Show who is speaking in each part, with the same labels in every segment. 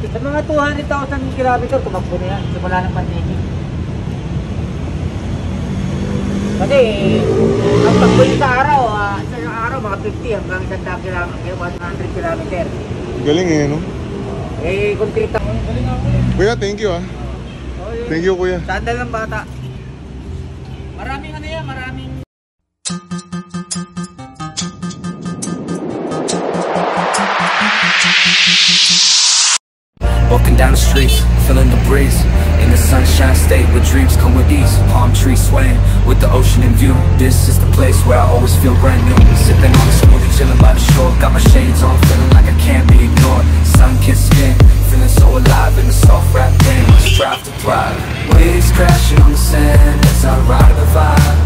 Speaker 1: Sa mga 200,000 kilometer, tumakbo na yan. Simula ng pandemic. Kasi, ang takbo sa araw, sa araw, mga 50 hanggang 100 kilometer.
Speaker 2: Galing eh, no?
Speaker 1: Eh, kung 3,000. Galing ako eh.
Speaker 2: Kuya, thank you ah. Thank you, kuya.
Speaker 1: Sandal ng bata. Maraming ano yan, maraming...
Speaker 3: Walking down the streets, feeling the breeze. In the sunshine state where dreams come with ease. Palm trees swaying with the ocean in view. This is the place where I always feel brand new. Sipping on a smoothie, chilling by the shore. Got my shades on, feeling like I can't be ignored. Sun-kissed skin, feeling so alive in the soft rap game. Strive to thrive. Waves crashing on the sand as I ride the vibe.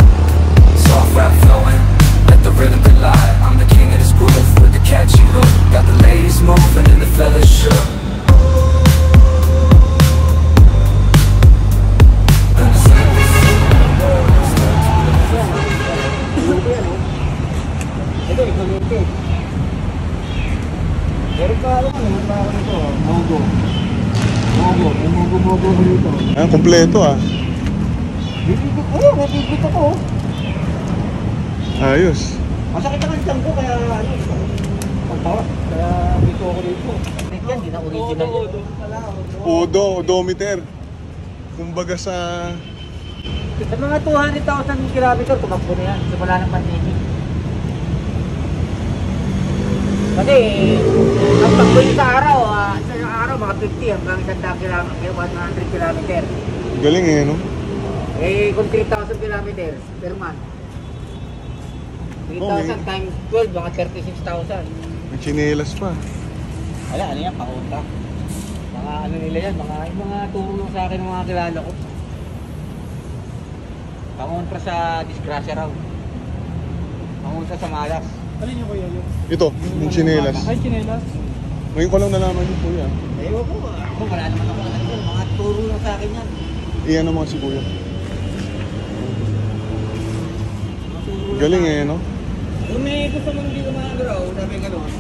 Speaker 3: Soft rap flowing, let the rhythm collide. I'm the king of this groove with the catchy hook. Got the ladies moving and the fellas shook.
Speaker 1: Meron pa ako nito, mogo. Mogo dito.
Speaker 2: Ah, kompleto ah.
Speaker 1: Bibigit ako.
Speaker 2: Ayos.
Speaker 1: Masakit ang tiyan ko, kaya pagbawas. Kaya dito ako dito. Yan, di na original.
Speaker 2: Odometer. Kumbaga sa...
Speaker 1: Sa mga 200,000 kilometer, tumakbo na yan. Simula ng pandemic. Kasi, ang takbo sa araw, mga 50 hanggang 100 kilometer.
Speaker 2: Galing eh, no?
Speaker 1: Eh, kung 3,000 kilometers per month. 3,000 times 12, mga 36,000.
Speaker 2: May chinelas pa.
Speaker 1: Wala, ano yan, pakunta. Mga ano nila yan, mga turo sa akin ng mga kilala ko. Pangontra sa disgrasya raw. Pangontra sa malas. Alin niyo kuya yun?
Speaker 2: Ito, yung chinelas.
Speaker 1: Ay, chinelas.
Speaker 2: Ngayon ko lang nalaman yung kuya.
Speaker 1: Ewan ko, ako wala naman ako ano, mga turo lang sa akin yan.
Speaker 2: Iyan naman si kuya. Galing eh, no?
Speaker 1: Kung may gusto mong hindi kumagaraw, sabi gano'n,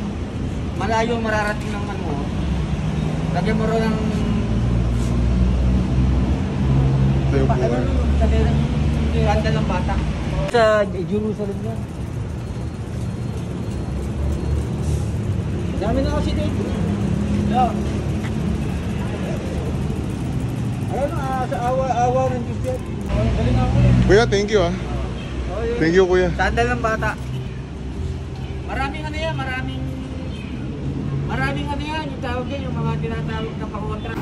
Speaker 1: malayo mararating ng ano, lagyan mo rin ng...
Speaker 2: Tayo po
Speaker 1: Ano, sabi rin, handal ng bata. Sa Jerusalem yan. Dami na kasi dito. Yeah. Ayun na, sa awa ng Diyos yan. Galing ako eh.
Speaker 2: Kuya, thank you ah. Thank you, kuya.
Speaker 1: Sandal ng bata. Maraming ano yan, maraming ano yan, yung tawag yan, yung mga tinatawag na pakontra.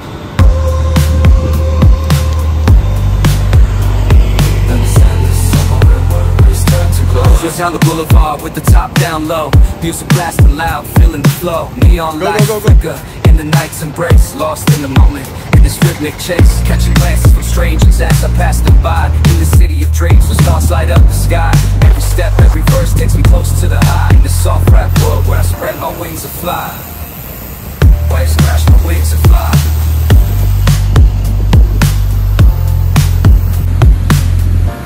Speaker 3: Just down the boulevard with the top down low. Music blasting loud, feeling the flow. Neon lights flicker in the night's embrace. Lost in the moment, in this rhythmic chase. Catching glances from strangers as I pass them by. In the city of dreams, the stars light up the sky. Every step, every verse takes me close to the high. In the soft rap world where I spread my wings and fly. Waves crash my wings and fly.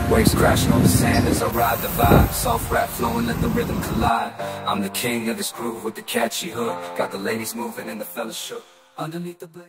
Speaker 3: Waves crashing on the sand as I ride the vibe. Soft rap flowing, let the rhythm collide. I'm the king of this groove with the catchy hook. Got the ladies moving and the fellas shook. Underneath the blade.